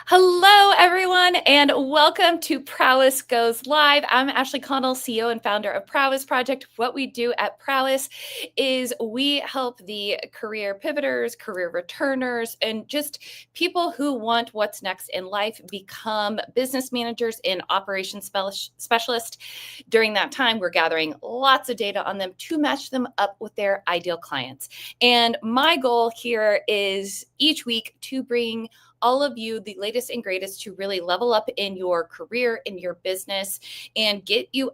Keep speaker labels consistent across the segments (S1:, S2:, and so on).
S1: Hello, everyone, and welcome to Prowess Goes Live. I'm Ashley Connell, CEO and founder of Prowess Project. What we do at Prowess is we help the career pivoters, career returners, and just people who want what's next in life become business managers and operations specialists. During that time, we're gathering lots of data on them to match them up with their ideal clients. And my goal here is each week to bring all of you the latest and greatest to really level up in your career, in your business, and get you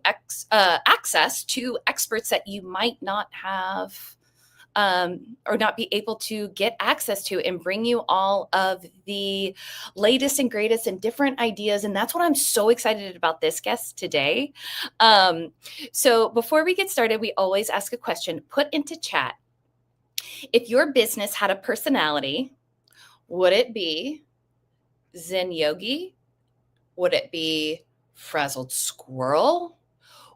S1: access to experts that you might not have or not be able to get access to, and bring you all of the latest and greatest and different ideas. And that's what I'm so excited about this guest today. So before we get started, we always ask a question, put into chat. If your business had a personality, would it be Zen Yogi? Would it be Frazzled Squirrel?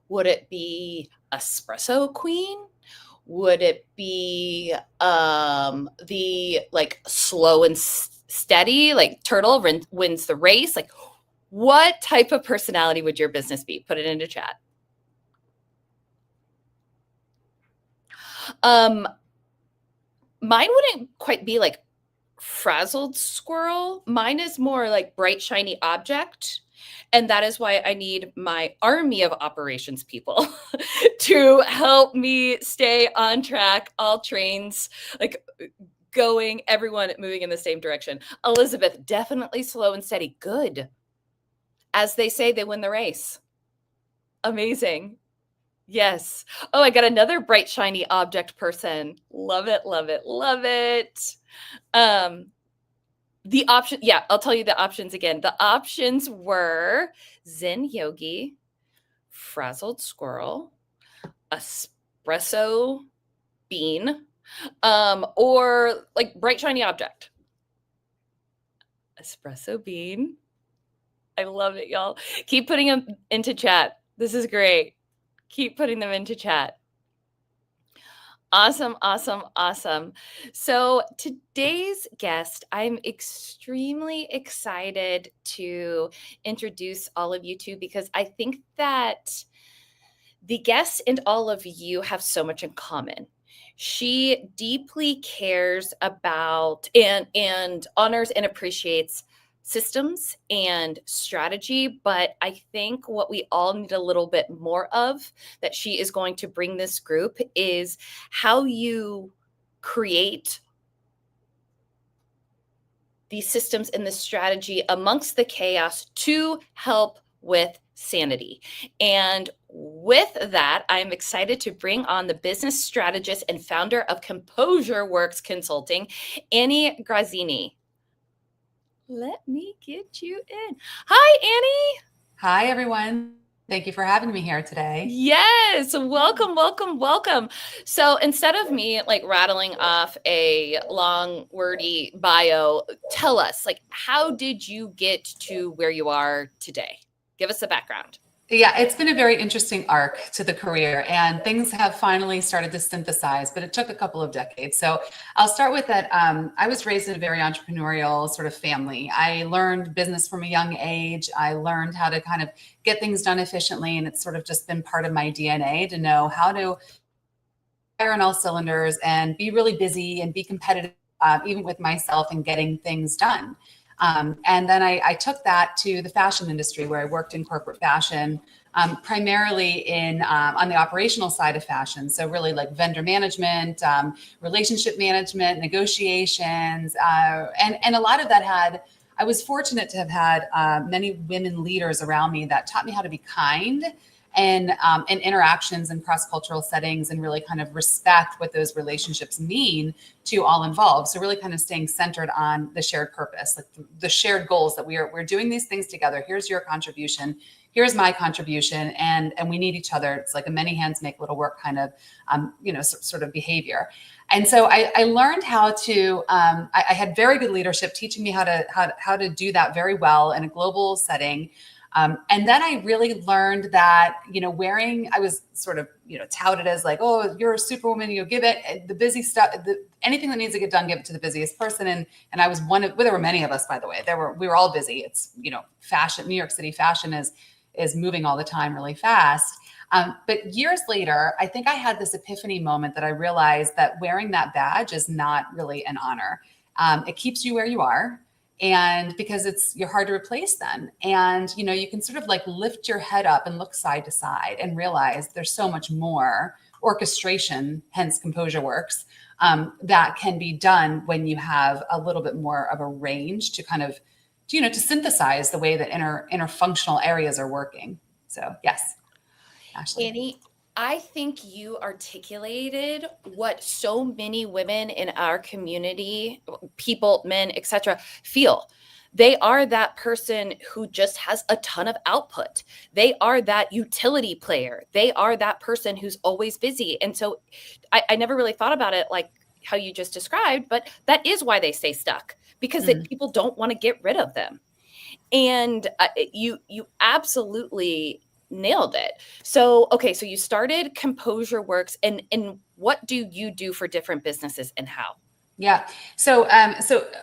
S1: Would it be Espresso Queen? Would it be the slow and steady, like turtle wins the race? Like, what type of personality would your business be? Put it into chat. Mine wouldn't quite be like Frazzled Squirrel. Mine is more like bright, shiny object. And that is why I need my army of operations people to help me stay on track, all trains, like going, everyone moving in the same direction. Elizabeth, definitely slow and steady. Good. As they say, they win the race. Amazing. Yes. Oh, I got another bright, shiny object person. Love it, love it, love it. The option, yeah, I'll tell you the options again. The options were Zen Yogi, Frazzled Squirrel, Espresso Bean, or like bright, shiny object. Espresso Bean. I love it, y'all. Keep putting them into chat. This is great. Keep putting them into chat. Awesome, awesome, awesome. So today's guest, I'm extremely excited to introduce all of you to, because I think that the guest and all of you have so much in common. She deeply cares about and honors and appreciates systems and strategy, but I think what we all need a little bit more of, that she is going to bring this group, is how you create these systems and the strategy amongst the chaos to help with sanity. And with that, I'm excited to bring on the business strategist and founder of Composure Works Consulting, Annie Graziani. Let me get you in. Hi, Annie.
S2: Hi, everyone. Thank you for having me here today.
S1: Yes, welcome, welcome, welcome. So instead of me like rattling off a long, wordy bio, tell us, like, how did you get to where you are today? Give us a background.
S2: Yeah, it's been a very interesting arc to the career, and things have finally started to synthesize, but it took a couple of decades. So I'll start with that. I was raised in a very entrepreneurial sort of family. I learned business from a young age. I learned how to kind of get things done efficiently, and it's sort of just been part of my DNA to know how to fire on all cylinders and be really busy and be competitive, even with myself, and getting things done. And then I took that to the fashion industry, where I worked in corporate fashion, primarily on the operational side of fashion. So really like vendor management, relationship management, negotiations, and a lot of that I was fortunate to have had many women leaders around me that taught me how to be kind and interactions and cross-cultural settings, and really kind of respect what those relationships mean to all involved. So really kind of staying centered on the shared purpose, like the shared goals, that we're doing these things together. Here's your contribution. Here's my contribution. And we need each other. It's like a many hands make little work kind of, sort of behavior. And so I learned how to, I had very good leadership teaching me how to do that very well in a global setting. And then I really learned that, I was sort of, touted as like, oh, you're a superwoman, you give it the busy stuff, anything that needs to get done, give it to the busiest person. And I was one of, well, there were many of us, by the way, we were all busy. It's, fashion, New York City fashion is moving all the time really fast. But years later, I think I had this epiphany moment that I realized that wearing that badge is not really an honor. It keeps you where you are. And because you're hard to replace then. And, you can sort of like lift your head up and look side to side and realize there's so much more orchestration, hence Composure Works, that can be done when you have a little bit more of a range to kind of, to synthesize the way that inner functional areas are working. So yes, Ashley.
S1: Annie, I think you articulated what so many women in our community, people, men, etc., feel. They are that person who just has a ton of output. They are that utility player. They are that person who's always busy. And so I never really thought about it like how you just described, but that is why they stay stuck, because people don't want to get rid of them. And you absolutely nailed it. So, okay, so you started Composure Works, and what do you do for different businesses and how?
S2: Yeah. So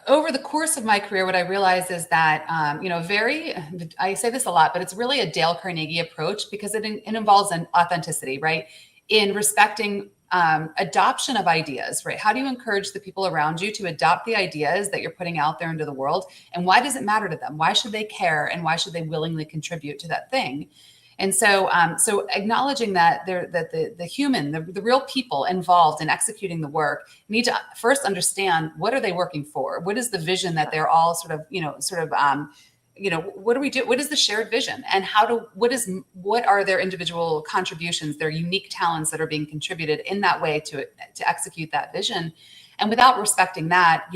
S2: over the course of my career, what I realized is that, I say this a lot, but it's really a Dale Carnegie approach, because it involves an authenticity, right? In respecting adoption of ideas, right? How do you encourage the people around you to adopt the ideas that you're putting out there into the world? And why does it matter to them? Why should they care? And why should they willingly contribute to that thing? And so, so acknowledging that the human, the real people involved in executing the work need to first understand, what are they working for? What is the vision that they're all what do we do? What is the shared vision, and what are their individual contributions, their unique talents that are being contributed in that way to execute that vision? And without respecting that,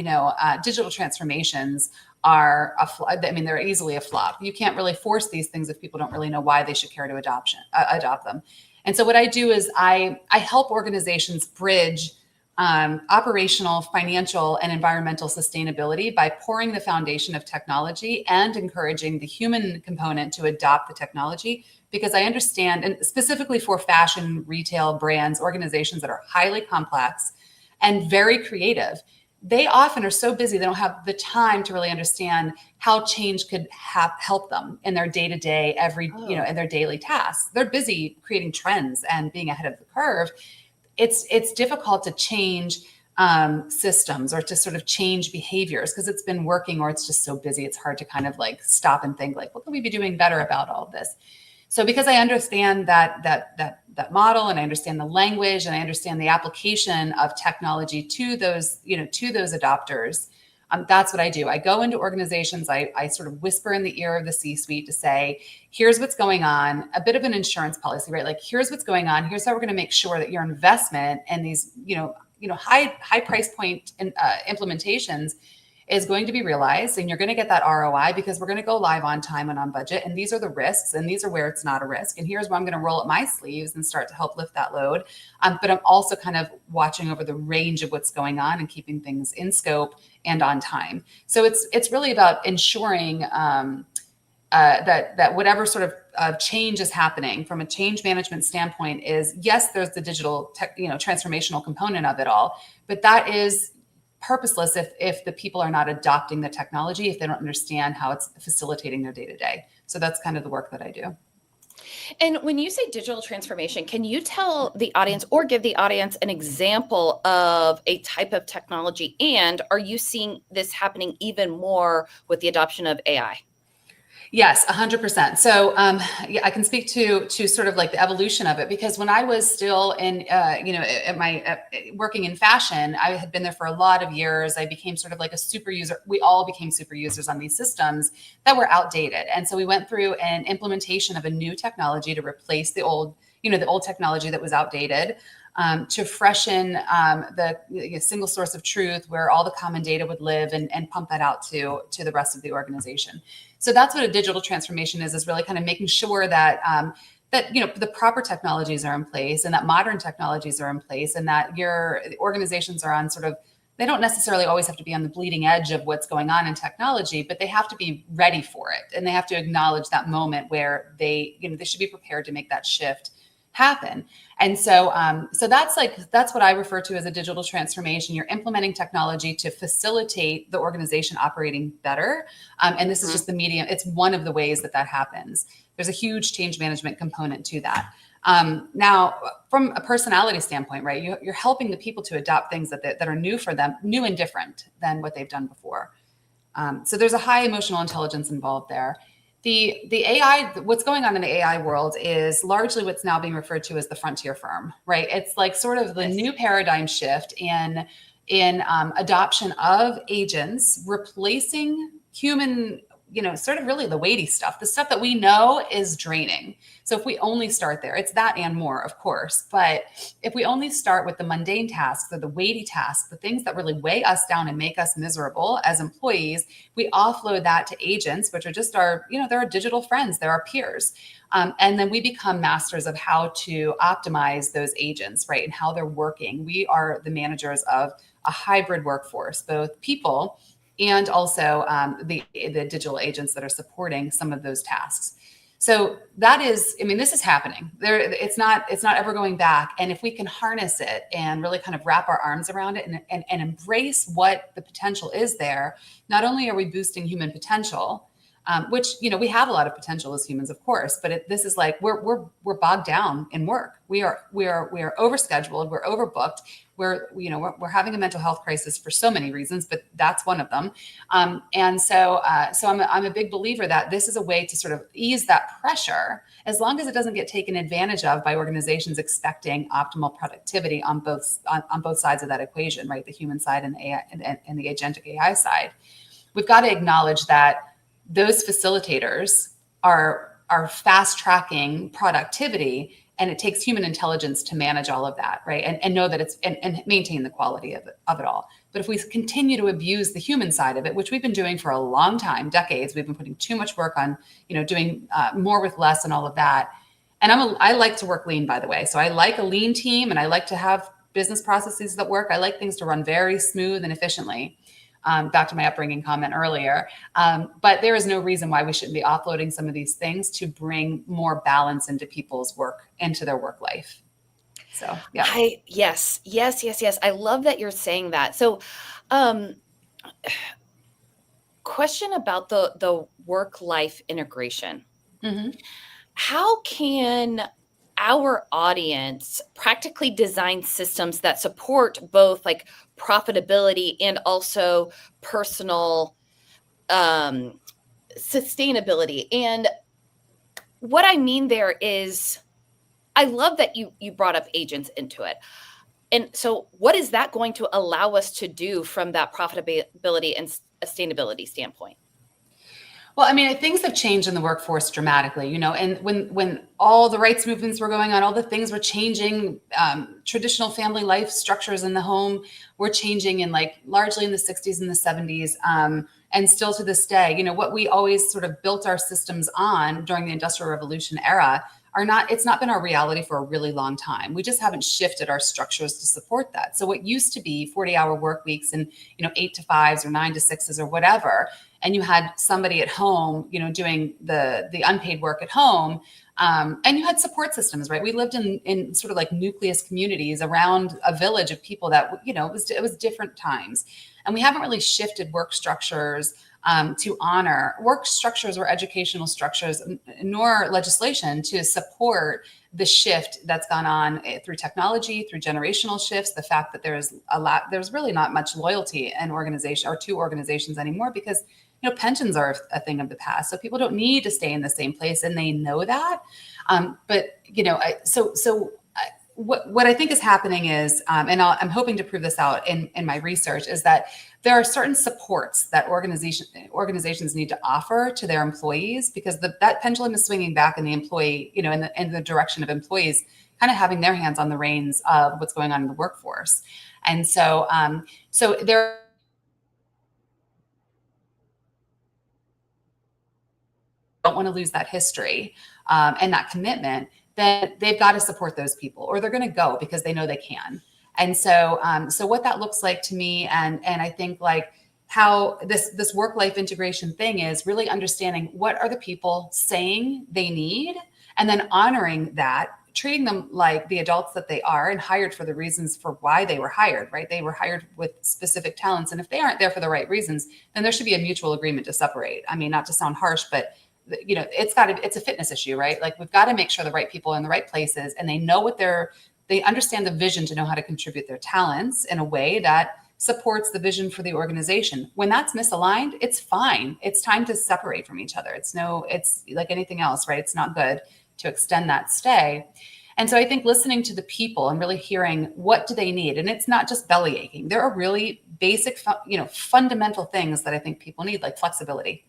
S2: digital transformations are they're easily a flop. You can't really force these things if people don't really know why they should care to adopt them. And so what I do is I help organizations bridge operational, financial, and environmental sustainability by pouring the foundation of technology and encouraging the human component to adopt the technology. Because I understand, and specifically for fashion, retail, brands, organizations that are highly complex and very creative, they often are so busy, they don't have the time to really understand how change could help them in their day-to-day, in their daily tasks. They're busy creating trends and being ahead of the curve. It's difficult to change systems or to sort of change behaviors because it's been working, or it's just so busy. It's hard to kind of like stop and think like, what could we be doing better about all of this? So because I understand that model, and I understand the language, and I understand the application of technology to those adopters, that's what I do. I go into organizations, I sort of whisper in the ear of the C-suite to say, here's what's going on, a bit of an insurance policy, right? Like, here's what's going on. Here's how we're going to make sure that your investment in these, high price point implementations is going to be realized, and you're going to get that ROI because we're going to go live on time and on budget. And these are the risks, and these are where it's not a risk. And here's where I'm going to roll up my sleeves and start to help lift that load. But I'm also kind of watching over the range of what's going on and keeping things in scope and on time. So it's really about ensuring that whatever sort of change is happening from a change management standpoint is, yes, there's the digital transformational component of it all, but that is purposeless if the people are not adopting the technology, if they don't understand how it's facilitating their day-to-day. So that's kind of the work that I do.
S1: And when you say digital transformation, can you tell the audience or give the audience an example of a type of technology? And are you seeing this happening even more with the adoption of AI?
S2: Yes, 100%. So I can speak to sort of like the evolution of it, because when I was still in, working in fashion, I had been there for a lot of years. I became sort of like a super user. We all became super users on these systems that were outdated. And so we went through an implementation of a new technology to replace the old technology that was outdated. To freshen the single source of truth where all the common data would live, and pump that out to the rest of the organization. So that's what a digital transformation is really kind of making sure that the proper technologies are in place, and that modern technologies are in place, and that your organizations are on sort of they don't necessarily always have to be on the bleeding edge of what's going on in technology, but they have to be ready for it. And they have to acknowledge that moment where they should be prepared to make that shift happen. And so, that's what I refer to as a digital transformation. You're implementing technology to facilitate the organization operating better. And this is just the medium. It's one of the ways that happens. There's a huge change management component to that. Now, from a personality standpoint, right, you're helping the people to adopt things that are new for them, new and different than what they've done before. So there's a high emotional intelligence involved there. The AI, what's going on in the AI world is largely what's now being referred to as the frontier firm, right? It's like sort of the new paradigm shift in adoption of agents, replacing human, sort of really the weighty stuff, the stuff that we know is draining. So if we only start there, it's that and more, of course. But if we only start with the mundane tasks or the weighty tasks, the things that really weigh us down and make us miserable as employees, we offload that to agents, which are just they're our digital friends, they're our peers. And then we become masters of how to optimize those agents, right? And how they're working. We are the managers of a hybrid workforce, both people and also the digital agents that are supporting some of those tasks. So that is, this is happening. It's not ever going back. And if we can harness it and really kind of wrap our arms around it and embrace what the potential is there, not only are we boosting human potential, which we have a lot of potential as humans, of course, but this is like we're bogged down in work. We are overscheduled. We're overbooked. We're having a mental health crisis for so many reasons, but that's one of them. So I'm a big believer that this is a way to sort of ease that pressure, as long as it doesn't get taken advantage of by organizations expecting optimal productivity on both sides of that equation, right? The human side and the AI and the agentic AI side. We've got to acknowledge that those facilitators are fast tracking productivity, and it takes human intelligence to manage all of that, right? And know that it's and maintain the quality of it all. But if we continue to abuse the human side of it, which we've been doing for a long time, decades, we've been putting too much work on, doing more with less and all of that. And I like to work lean, by the way. So I like a lean team, and I like to have business processes that work. I like things to run very smooth and efficiently. Back to my upbringing comment earlier. But there is no reason why we shouldn't be offloading some of these things to bring more balance into people's work, into their work life. So, yeah.
S1: Yes. I love that you're saying that. So, question about the work-life integration.
S2: Mm-hmm.
S1: How can our audience practically design systems that support both like profitability and also personal sustainability? And what I mean there is, I love that you brought up agents into it. And so what is that going to allow us to do from that profitability and sustainability standpoint?
S2: Well, things have changed in the workforce dramatically, and when all the rights movements were going on, all the things were changing, traditional family life structures in the home were changing largely in the 60s and the 70s. And still to this day, what we always sort of built our systems on during the Industrial Revolution era it's not been our reality for a really long time. We just haven't shifted our structures to support that. So what used to be 40-hour work weeks and, 8 to 5s or 9 to 6s or whatever, and you had somebody at home, doing the unpaid work at home, and you had support systems, right? We lived in sort of like nucleus communities around a village of people that, it was different times. And we haven't really shifted work structures to honor work structures or educational structures, nor legislation to support the shift that's gone on through technology, through generational shifts. The fact that there's really not much loyalty in organization or to organizations anymore, because pensions are a thing of the past. So people don't need to stay in the same place, and they know that. What I think is happening is, and I'm hoping to prove this out in my research, is that there are certain supports that organizations need to offer to their employees, because that pendulum is swinging back in the employee, in the direction of employees kind of having their hands on the reins of what's going on in the workforce. And so there don't want to lose that history and that commitment, then they've got to support those people, or they're going to go because they know they can. And so, so what that looks like to me, and I think like how this work-life integration thing is really understanding what are the people saying they need, and then honoring that, treating them like the adults that they are and hired for the reasons for why they were hired, right? They were hired with specific talents. And if they aren't there for the right reasons, then there should be a mutual agreement to separate. I mean, not to sound harsh, but it's a fitness issue, right? Like we've got to make sure the right people are in the right places and they know what they understand the vision to know how to contribute their talents in a way that supports the vision for the organization. When that's misaligned, it's fine. It's time to separate from each other. It's like anything else, right? It's not good to extend that stay. And so I think listening to the people and really hearing what do they need, and it's not just belly aching. There are really basic, fundamental things that I think people need, like flexibility,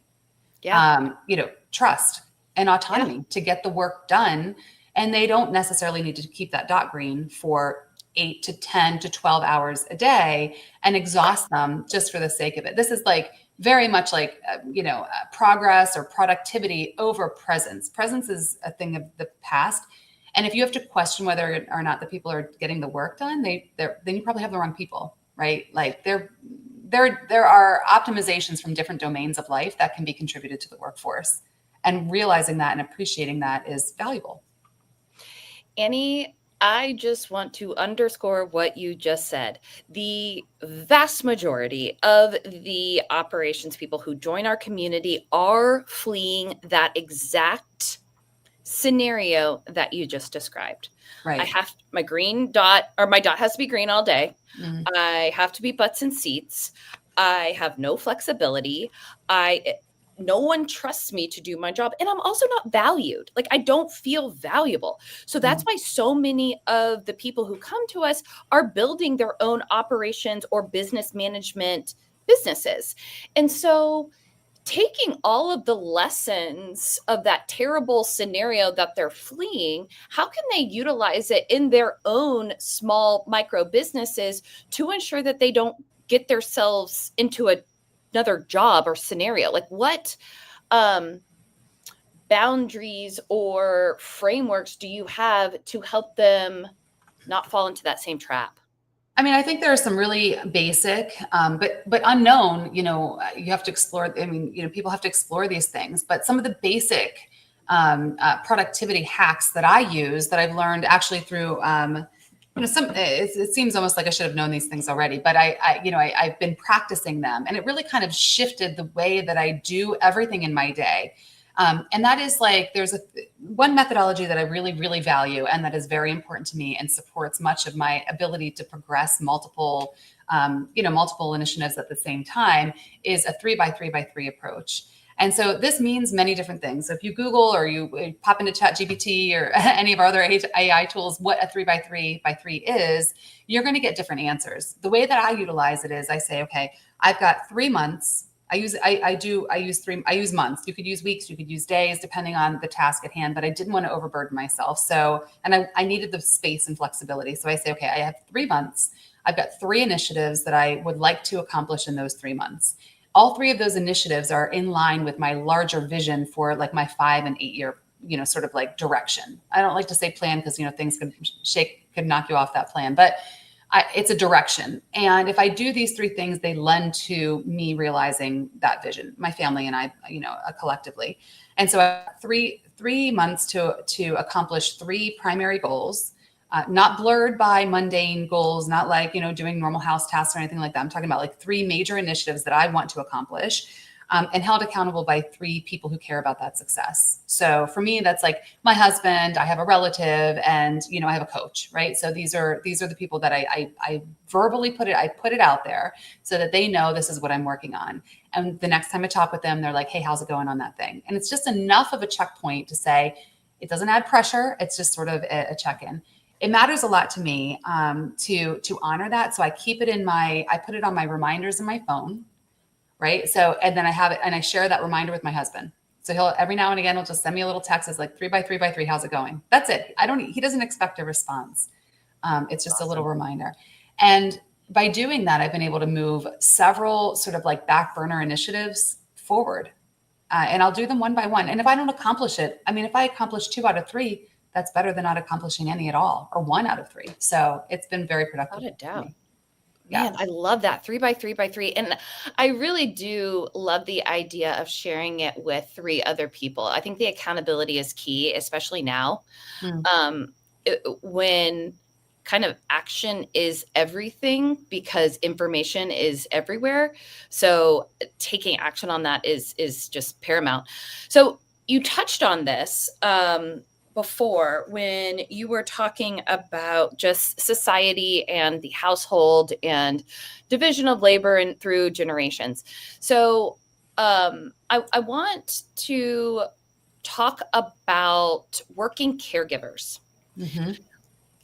S2: trust and autonomy to get the work done. And they don't necessarily need to keep that dot green for 8 to 10 to 12 hours a day and exhaust them just for the sake of it. This is like very much like, progress or productivity over presence. Presence is a thing of the past. And if you have to question whether or not the people are getting the work done, then you probably have the wrong people, right? Like there are optimizations from different domains of life that can be contributed to the workforce, and realizing that and appreciating that is valuable.
S1: Annie, I just want to underscore what you just said. The vast majority of the operations people who join our community are fleeing that exact scenario that you just described.
S2: Right.
S1: I have my green dot, or my dot has to be green all day. Mm-hmm. I have to be butts in seats. I have no flexibility. No one trusts me to do my job. And I'm also not valued. Like I don't feel valuable. So that's why so many of the people who come to us are building their own operations or business management businesses. And so taking all of the lessons of that terrible scenario that they're fleeing, how can they utilize it in their own small micro businesses to ensure that they don't get themselves into another job or scenario? Like what boundaries or frameworks do you have to help them not fall into that same trap?
S2: I mean, I think there are some really basic, but unknown, you have to explore. I mean, people have to explore these things, but some of the basic productivity hacks that I use that I've learned actually through, it seems almost like I should have known these things already, but I've been practicing them, and it really kind of shifted the way that I do everything in my day. And that is like, there's one methodology that I really, really value, and that is very important to me and supports much of my ability to progress multiple initiatives at the same time, is a 3x3x3 approach. And so this means many different things. So if you Google or you pop into ChatGPT or any of our other AI tools, what a 3x3x3 is, you're going to get different answers. The way that I utilize it is I say, okay, I've got 3 months. I use months. You could use weeks, you could use days, depending on the task at hand, but I didn't want to overburden myself. So, and I needed the space and flexibility. So I say, okay, I have 3 months. I've got 3 initiatives that I would like to accomplish in those 3 months. All 3 of those initiatives are in line with my larger vision for like my 5 and 8 year, sort of like direction. I don't like to say plan because, things could knock you off that plan, but it's a direction. And if I do these 3 things, they lend to me realizing that vision, my family and I, collectively. And so I have 3 months to accomplish 3 primary goals, not blurred by mundane goals, not like, doing normal house tasks or anything like that. I'm talking about like 3 major initiatives that I want to accomplish. And held accountable by 3 people who care about that success. So for me, that's like my husband, I have a relative, and I have a coach, right? So these are the people that I verbally put it out there so that they know this is what I'm working on. And the next time I talk with them, they're like, hey, how's it going on that thing? And it's just enough of a checkpoint to say, it doesn't add pressure. It's just sort of a check-in. It matters a lot to me to honor that. So I keep it I put it on my reminders in my phone. Right. So, and then I have it and I share that reminder with my husband. So every now and again, he'll just send me a little text. It's like 3x3x3. How's it going? That's it. He doesn't expect a response. It's just awesome. A little reminder. And by doing that, I've been able to move several sort of like back burner initiatives forward. And I'll do them one by one. And if I don't accomplish it, if I accomplish 2 out of 3, that's better than not accomplishing any at all, or 1 out of 3. So it's been very productive.
S1: Without a doubt.
S2: Yeah.
S1: Man, I love that 3 by 3 by 3. And I really do love the idea of sharing it with 3 other people. I think the accountability is key, especially now. When kind of action is everything because information is everywhere. So taking action on that is just paramount. So you touched on this before when you were talking about just society and the household and division of labor and through generations. So I want to talk about working caregivers.
S2: Mm-hmm.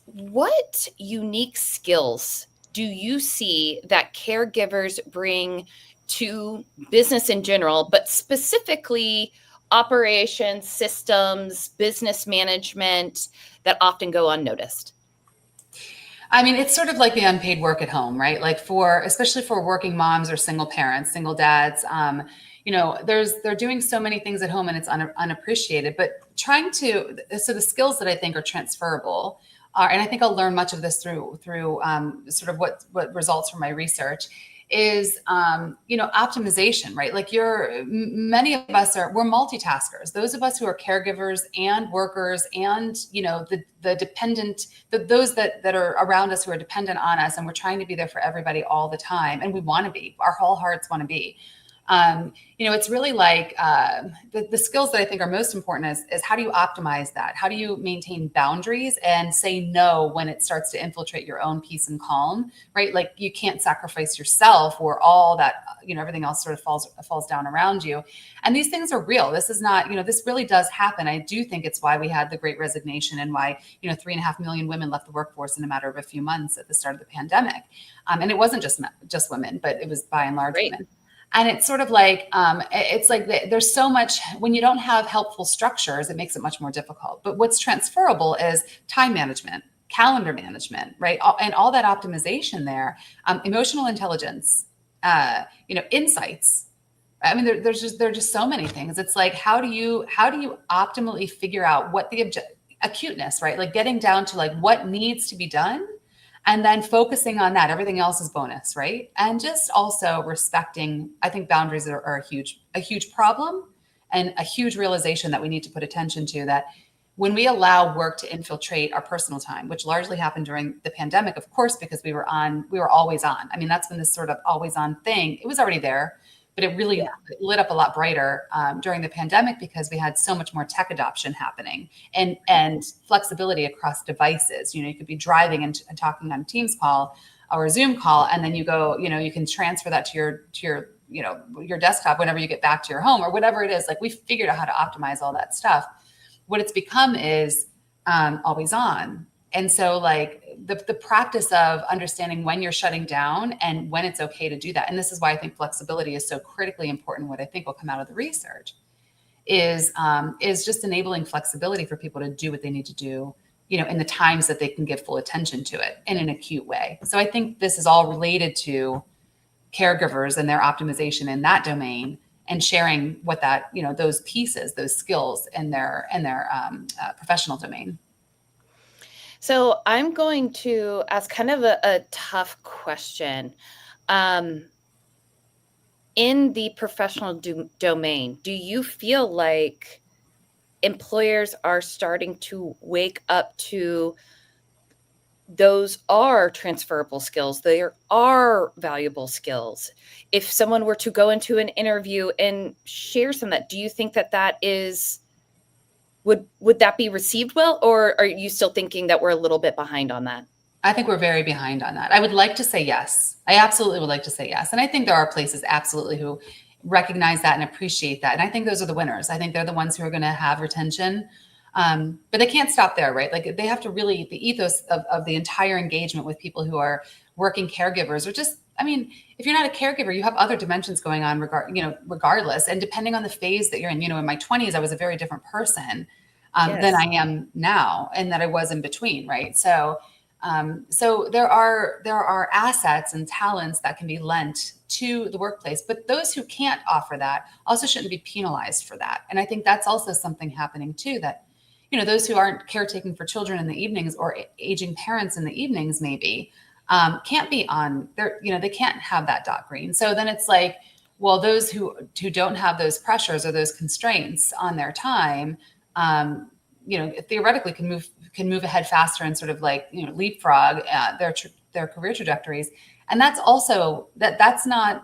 S1: What unique skills do you see that caregivers bring to business in general, but specifically operations, systems, business management that often go unnoticed?
S2: I mean, it's sort of like the unpaid work at home, right? Like especially for working moms or single parents, single dads, they're doing so many things at home and it's unappreciated, but so the skills that I think are transferable and I think I'll learn much of this through sort of what results from my research is, optimization, right? Like many of us we're multitaskers. Those of us who are caregivers and workers and, the dependent, those that are around us who are dependent on us, and we're trying to be there for everybody all the time. And we want to be, our whole hearts want to be. It's really like the skills that I think are most important is how do you optimize that? How do you maintain boundaries and say no when it starts to infiltrate your own peace and calm, right? Like you can't sacrifice yourself or all that, everything else sort of falls down around you. And these things are real. This is not, this really does happen. I do think it's why we had the Great Resignation and why, 3.5 million women left the workforce in a matter of a few months at the start of the pandemic. And it wasn't just women, but it was by and large women. And it's sort of like, there's so much, when you don't have helpful structures, it makes it much more difficult. But what's transferable is time management, calendar management, right? And all that optimization there, emotional intelligence, insights. I mean, there are just so many things. It's like, how do you optimally figure out what the acuteness, right? Like getting down to like what needs to be done. And then focusing on that, everything else is bonus, right? And just also respecting, I think boundaries are a huge problem and a huge realization that we need to put attention to, that when we allow work to infiltrate our personal time, which largely happened during the pandemic, of course, because we were always on. I mean, that's when this sort of always on thing, it was already there, but it really lit up a lot brighter during the pandemic because we had so much more tech adoption happening and flexibility across devices. You could be driving and talking on a Teams call or a Zoom call, and then you go, you can transfer that to your desktop whenever you get back to your home or whatever it is. Like we figured out how to optimize all that stuff. What it's become is always on. And so like the practice of understanding when you're shutting down and when it's okay to do that. And this is why I think flexibility is so critically important. What I think will come out of the research is just enabling flexibility for people to do what they need to do, in the times that they can give full attention to it in an acute way. So I think this is all related to caregivers and their optimization in that domain and sharing what that, those pieces, those skills in their professional domain.
S1: So I'm going to ask kind of a tough question. In the professional domain, do you feel like employers are starting to wake up to those are transferable skills? They are valuable skills. If someone were to go into an interview and share some of that, do you think that is... Would that be received well, or are you still thinking that we're a little bit behind on that?
S2: I think we're very behind on that. I would like to say yes. I absolutely would like to say yes. And I think there are places absolutely who recognize that and appreciate that. And I think those are the winners. I think they're the ones who are going to have retention. But they can't stop there, right? Like they have to really, the ethos of the entire engagement with people who are working caregivers or just, I mean, if you're not a caregiver, you have other dimensions going on regardless. And depending on the phase that you're in, in my 20s, I was a very different person than I am now and that I was in between, right? So there are assets and talents that can be lent to the workplace, but those who can't offer that also shouldn't be penalized for that. And I think that's also something happening too, that, those who aren't caretaking for children in the evenings or aging parents in the evenings, maybe can't be on there. They can't have that dot green. So then it's like, well, those who don't have those pressures or those constraints on their time, theoretically can move ahead faster and sort of like, leapfrog their career trajectories. And that's also that's not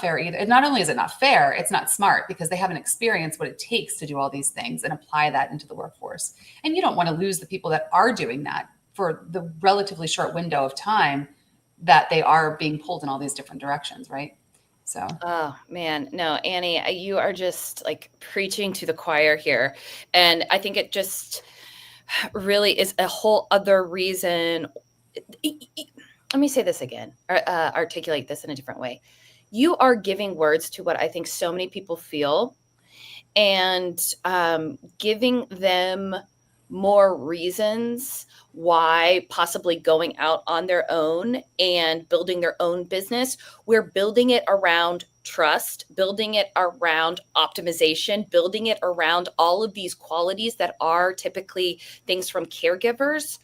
S2: fair either. And not only is it not fair, it's not smart, because they haven't experienced what it takes to do all these things and apply that into the workforce. And you don't want to lose the people that are doing that for the relatively short window of time that they are being pulled in all these different directions, right? So.
S1: Oh man, no, Annie, you are just like preaching to the choir here. And I think it just really is a whole other reason. Let me say this again, articulate this in a different way. You are giving words to what I think so many people feel, and giving them more reasons why possibly going out on their own and building their own business. We're building it around trust, building it around optimization, building it around all of these qualities that are typically things from caregivers,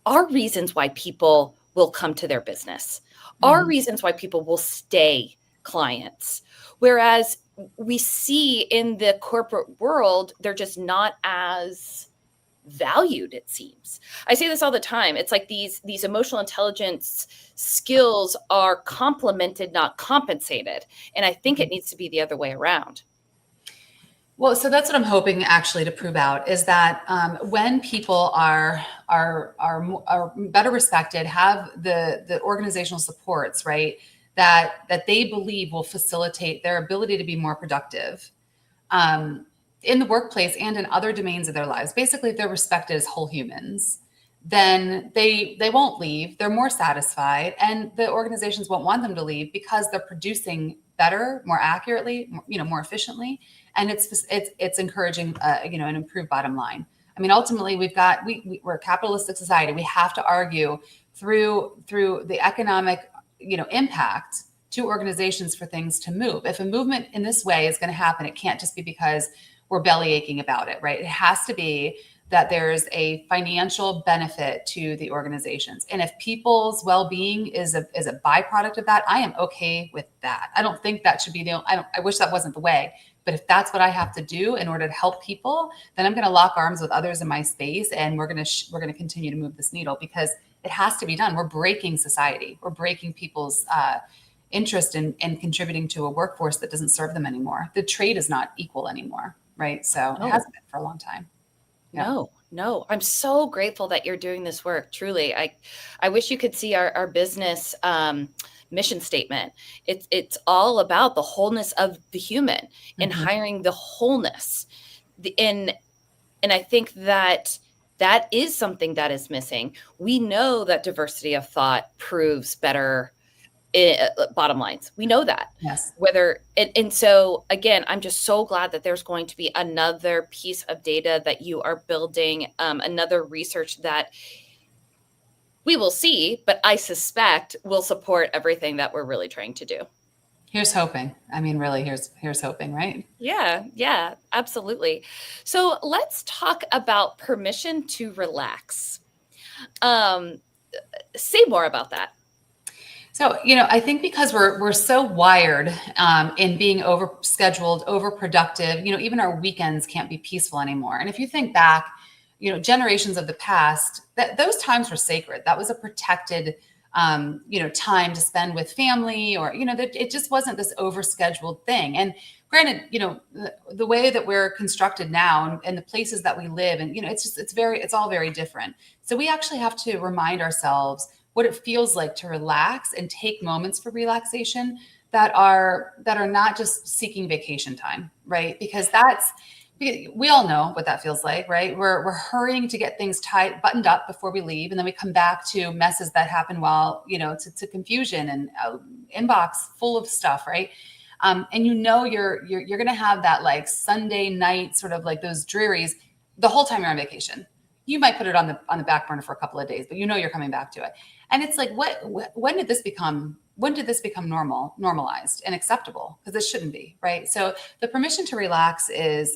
S1: are reasons why people will come to their business, are reasons why people will stay clients. Whereas we see in the corporate world, they're just not as valued, it seems. I say this all the time. It's like these emotional intelligence skills are complemented, not compensated. And I think it needs to be the other way around.
S2: Well, so that's what I'm hoping actually to prove out, is that when people are better respected, have the organizational supports, right, that they believe will facilitate their ability to be more productive in the workplace and in other domains of their lives. Basically, if they're respected as whole humans, then they won't leave. They're more satisfied, and the organizations won't want them to leave because they're producing better, more accurately, more efficiently, and it's encouraging an improved bottom line. I mean, ultimately, we're a capitalistic society. We have to argue through the economic impact to organizations for things to move. If a movement in this way is going to happen, it can't just be because we're belly aching about it, right? It has to be that there's a financial benefit to the organizations. And if people's well-being is a byproduct of that, I am okay with that. I don't think that should be I wish that wasn't the way, but if that's what I have to do in order to help people, then I'm going to lock arms with others in my space, and we're going to continue to move this needle, because it has to be done. We're breaking society. We're breaking people's interest in contributing to a workforce that doesn't serve them anymore. The trade is not equal anymore, right? So It hasn't been for a long time. Yeah.
S1: No. I'm so grateful that you're doing this work. Truly. I wish you could see our business mission statement. It's all about the wholeness of the human and hiring the wholeness. And I think that is something that is missing. We know that diversity of thought proves better bottom lines. We know that.
S2: Yes.
S1: And so again, I'm just so glad that there's going to be another piece of data that you are building, another research that we will see, but I suspect will support everything that we're really trying to do.
S2: Here's hoping. I mean, really, here's hoping, right?
S1: Yeah, absolutely. So let's talk about permission to relax. Say more about that.
S2: So, I think because we're so wired in being overscheduled, overproductive, even our weekends can't be peaceful anymore. And if you think back, generations of the past, those times were sacred. That was a protected, time to spend with family, or, it just wasn't this overscheduled thing. And granted, the way that we're constructed now and the places that we live, and, it's all very different. So we actually have to remind ourselves what it feels like to relax and take moments for relaxation that are not just seeking vacation time, right? Because we all know what that feels like, right? We're hurrying to get things buttoned up before we leave, and then we come back to messes that happen while, to confusion and inbox full of stuff, right? And you're going to have that like Sunday night sort of like those drearies the whole time you're on vacation. You might put it on the back burner for a couple of days, but you're coming back to it. And it's like, when did this become normalized and acceptable? Because it shouldn't be, right? So the permission to relax is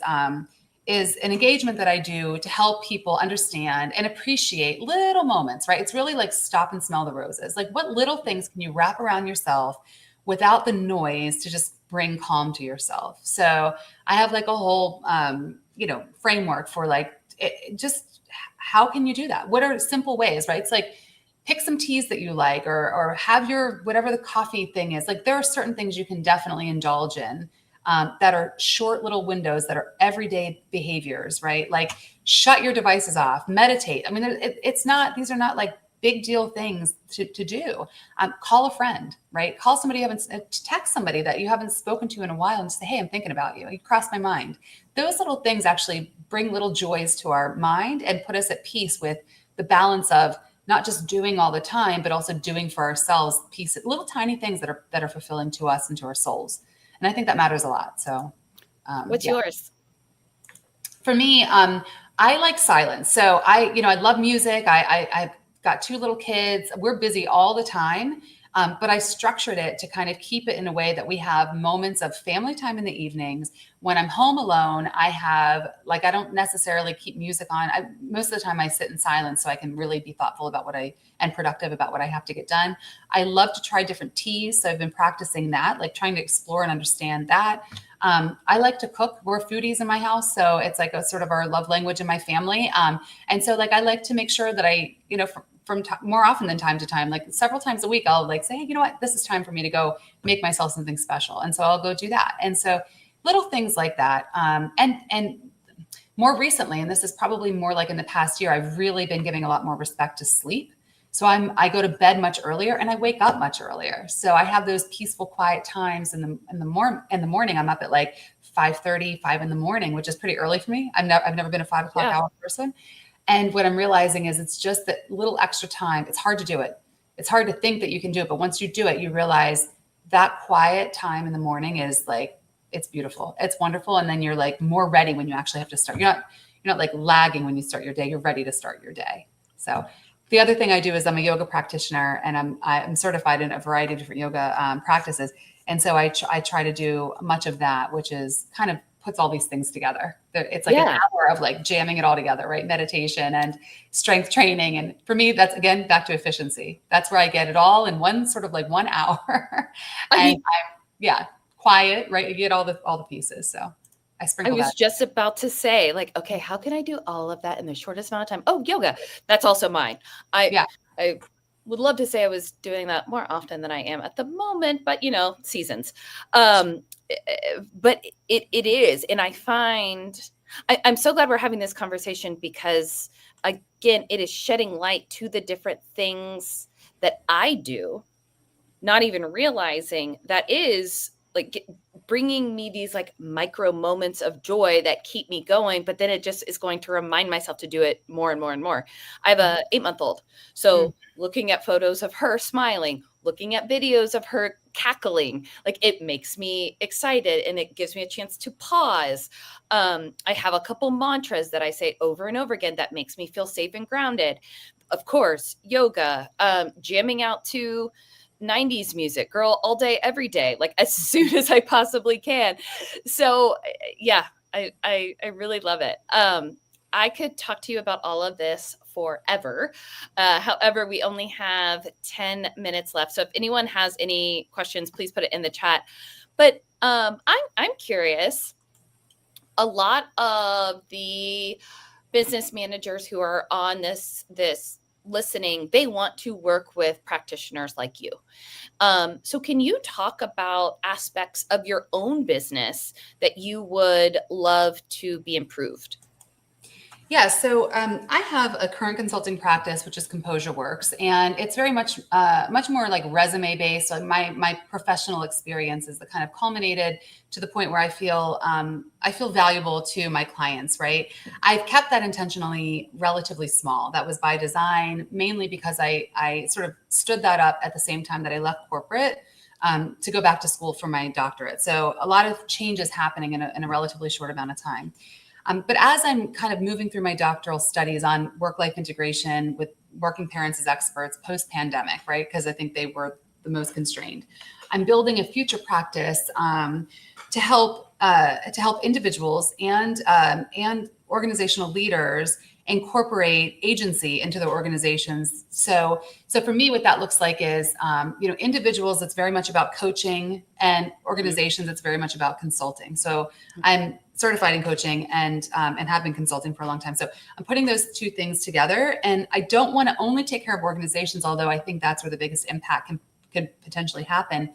S2: is an engagement that I do to help people understand and appreciate little moments, right? It's really like stop and smell the roses. Like, what little things can you wrap around yourself without the noise to just bring calm to yourself? So I have like a whole, framework for like, just how can you do that? What are simple ways, right? It's like, pick some teas that you like, or have your, whatever the coffee thing is. Like, there are certain things you can definitely indulge in that are short little windows that are everyday behaviors, right? Like, shut your devices off, meditate. I mean, these are not like big deal things to do. Call a friend, right? Call somebody text somebody that you haven't spoken to in a while and say, hey, I'm thinking about you. You crossed my mind. Those little things actually bring little joys to our mind and put us at peace with the balance of not just doing all the time, but also doing for ourselves little tiny things that are fulfilling to us and to our souls. And I think that matters a lot. So
S1: what's yours?
S2: For me, I like silence. So I love music. I've got 2 little kids. We're busy all the time. But I structured it to kind of keep it in a way that we have moments of family time in the evenings. When I'm home alone, I don't necessarily keep music on. Most of the time I sit in silence so I can really be thoughtful about and productive about what I have to get done. I love to try different teas. So I've been practicing that, like trying to explore and understand that. I like to cook. We're foodies in my house. So it's like a sort of our love language in my family. And so like, I like to make sure that I, more often than time to time, like several times a week, I'll like say, hey, you know what, this is time for me to go make myself something special. And so I'll go do that. And so little things like that. And more recently, and this is probably more like in the past year, I've really been giving a lot more respect to sleep. So I go to bed much earlier and I wake up much earlier. So I have those peaceful, quiet times in the morning. I'm up at like 5:30, 5 in the morning, which is pretty early for me. I've never been a 5 o'clock hour person. And what I'm realizing is it's just that little extra time. It's hard to do it. It's hard to think that you can do it. But once you do it, you realize that quiet time in the morning is like, it's beautiful. It's wonderful. And then you're like more ready when you actually have to start. You're not like lagging when you start your day. You're ready to start your day. So the other thing I do is I'm a yoga practitioner and I'm certified in a variety of different yoga practices. And so I try to do much of that, which is kind of puts all these things together. It's like an hour of like jamming it all together, right? Meditation and strength training. And for me, that's again, back to efficiency. That's where I get it all in one sort of like 1 hour. And I'm quiet, right? You get all the pieces. So I sprinkle that.
S1: I was just about to say, like, okay, how can I do all of that in the shortest amount of time? Oh, yoga. That's also mine. I would love to say I was doing that more often than I am at the moment, but seasons. But it is. And I find I'm so glad we're having this conversation because, again, it is shedding light to the different things that I do, not even realizing that is like bringing me these like micro moments of joy that keep me going. But then it just is going to remind myself to do it more and more and more. I have a 8-month-old. So looking at photos of her smiling, looking at videos of her cackling, like it makes me excited and it gives me a chance to pause. I have a couple mantras that I say over and over again that makes me feel safe and grounded. Of course, yoga, jamming out to 90s music, girl, all day, every day, like as soon as I possibly can. So I really love it. I could talk to you about all of this forever. However, we only have 10 minutes left. So if anyone has any questions, please put it in the chat. But I'm curious, a lot of the business managers who are on this listening, they want to work with practitioners like you. So can you talk about aspects of your own business that you would love to be improved?
S2: Yeah, so I have a current consulting practice, which is Composure Works, and it's very much more like resume based. Like my professional experience is the kind of culminated to the point where I feel valuable to my clients. Right, I've kept that intentionally relatively small. That was by design, mainly because I sort of stood that up at the same time that I left corporate to go back to school for my doctorate. So a lot of changes happening in a relatively short amount of time. But as I'm kind of moving through my doctoral studies on work-life integration with working parents as experts post-pandemic, right? Because I think they were the most constrained. I'm building a future practice to help individuals and organizational leaders incorporate agency into their organizations. So for me, what that looks like is, individuals, it's very much about coaching, and organizations, it's very much about consulting. So I'm certified in coaching and have been consulting for a long time. So I'm putting those two things together, and I don't want to only take care of organizations, although I think that's where the biggest impact can potentially happen.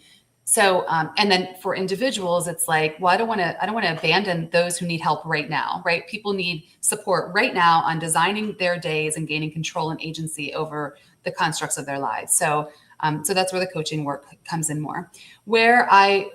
S2: So, and then for individuals, it's like, well, I don't want to abandon those who need help right now, right? People need support right now on designing their days and gaining control and agency over the constructs of their lives. So that's where the coaching work comes in more. Where I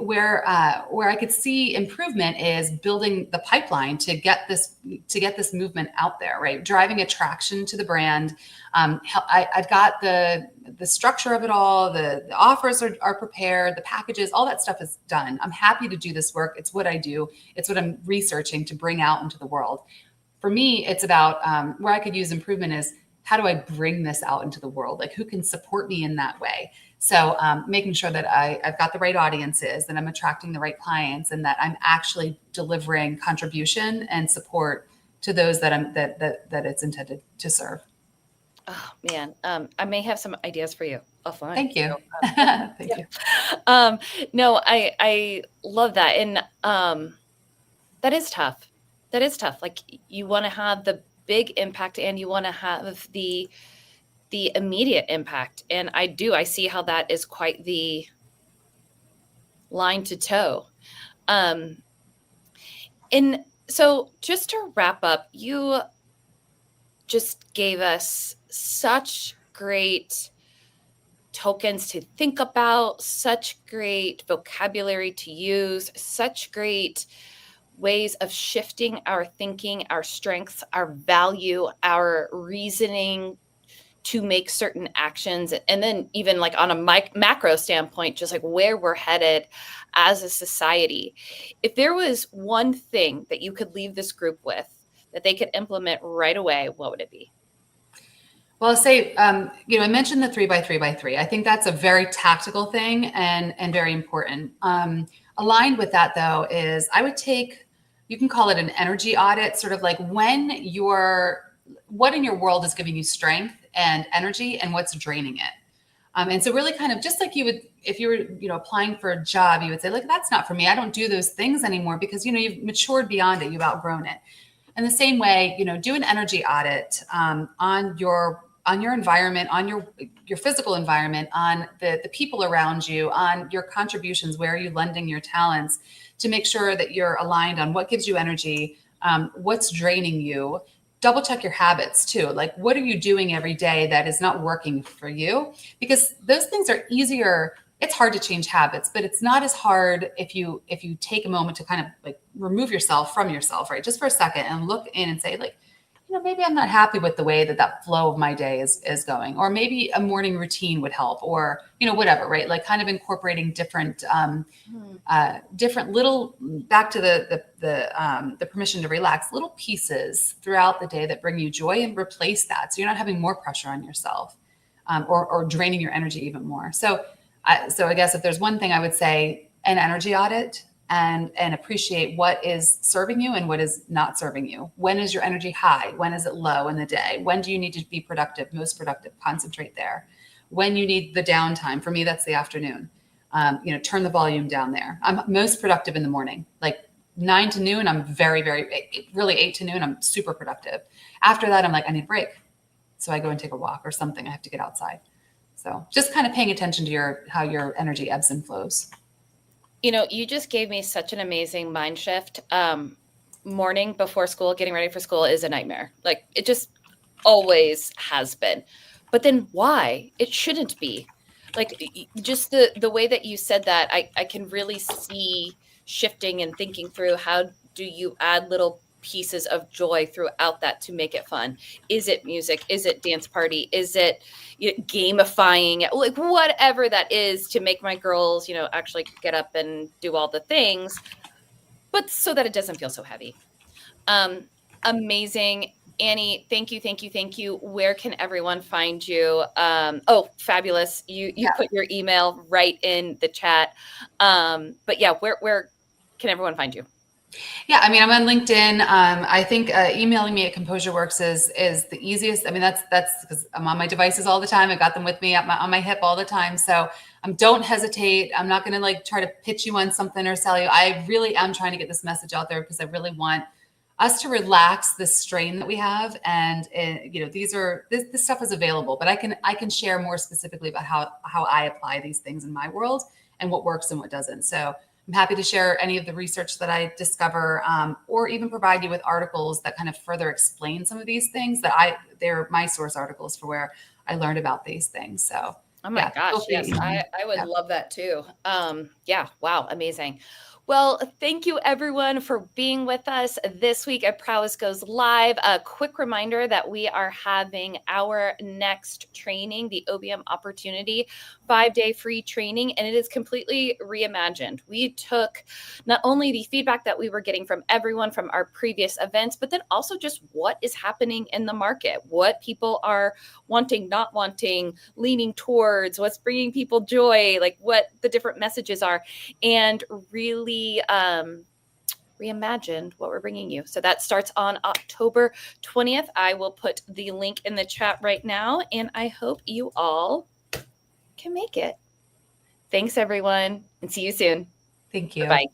S2: could see improvement is building the pipeline to get this movement out there, right? Driving attraction to the brand. I've got the structure of it all. The offers are prepared. The packages, all that stuff is done. I'm happy to do this work. It's what I do. It's what I'm researching to bring out into the world. For me, it's about where I could use improvement is, how do I bring this out into the world? Like, who can support me in that way? So making sure that I've got the right audiences, that I'm attracting the right clients, and that I'm actually delivering contribution and support to those that it's intended to serve.
S1: Oh man, I may have some ideas for you offline.
S2: Thank you.
S1: So,
S2: Thank you.
S1: No, I love that, and that is tough. That is tough. Like, you want to have the big impact, and you want to have the immediate impact. And I see how that is quite the line to toe. And so just to wrap up, you just gave us such great tokens to think about, such great vocabulary to use, such great ways of shifting our thinking, our strengths, our value, our reasoning to make certain actions. And then even like on a macro standpoint, just like where we're headed as a society. If there was one thing that you could leave this group with that they could implement right away, what would it be?
S2: Well, I'll say, I mentioned the 3x3x3. I think that's a very tactical thing and very important. Aligned with that, though, is I would take, you can call it an energy audit, sort of like what in your world is giving you strength and energy, and what's draining it. And so really kind of just like you would, if you were, applying for a job, you would say, like, that's not for me. I don't do those things anymore because, you've matured beyond it. You've outgrown it. In the same way, do an energy audit on your environment, on your physical environment, on the people around you, on your contributions, where are you lending your talents, to make sure that you're aligned on what gives you energy, what's draining you. Double check your habits too. Like, what are you doing every day that is not working for you? Because those things are easier. It's hard to change habits, but it's not as hard if you take a moment to kind of like remove yourself from yourself, right? Just for a second, and look in and say, like, maybe I'm not happy with the way that flow of my day is going, or maybe a morning routine would help, or, whatever, right? Like, kind of incorporating different little, back to the permission to relax, little pieces throughout the day that bring you joy, and replace that. So you're not having more pressure on yourself, or draining your energy even more. So I guess if there's one thing I would say, an energy audit, and appreciate what is serving you and what is not serving you. When is your energy high? When is it low in the day? When do you need to be productive, most productive? Concentrate there. When you need the downtime, for me, that's the afternoon. Turn the volume down there. I'm most productive in the morning, like 9 to noon. I'm very, very, really 8 to noon. I'm super productive. After that, I'm like, I need a break. So I go and take a walk or something. I have to get outside. So just kind of paying attention to how your energy ebbs and flows.
S1: You just gave me such an amazing mind shift. Morning before school, getting ready for school is a nightmare. Like, it just always has been. But then why? It shouldn't be. Like, just the way that you said that, I can really see shifting and thinking through, how do you add little pieces of joy throughout that to make it fun? Is it music? Is it dance party? Is it gamifying? Like, whatever that is, to make my girls, actually get up and do all the things, but so that it doesn't feel so heavy. Amazing. Annie, thank you, thank you, thank you. Where can everyone find you? Oh, fabulous. You put your email right in the chat. But yeah, where can everyone find you?
S2: Yeah, I mean, I'm on LinkedIn. I think emailing me at Composure Works is the easiest. I mean, that's because I'm on my devices all the time. I got them with me on my hip all the time. So don't hesitate. I'm not going to like try to pitch you on something or sell you. I really am trying to get this message out there because I really want us to relax the strain that we have. And you know, this stuff is available, but I can share more specifically about how I apply these things in my world and what works and what doesn't. So I'm happy to share any of the research that I discover, or even provide you with articles that kind of further explain some of these things they're my source articles for where I learned about these things. So,
S1: oh my gosh, yes, I would love that too. Yeah, wow, amazing. Well, thank you everyone for being with us this week at Prowess Goes Live. A quick reminder that we are having our next training, the OBM Opportunity 5-day free training, and it is completely reimagined. We took not only the feedback that we were getting from everyone from our previous events, but then also just what is happening in the market, what people are wanting, not wanting, leaning towards, what's bringing people joy, like what the different messages are, and really reimagined what we're bringing you. So that starts on October 20th. I will put the link in the chat right now, and I hope you all can make it. Thanks, everyone, and see you soon.
S2: Thank you.
S1: Bye-bye.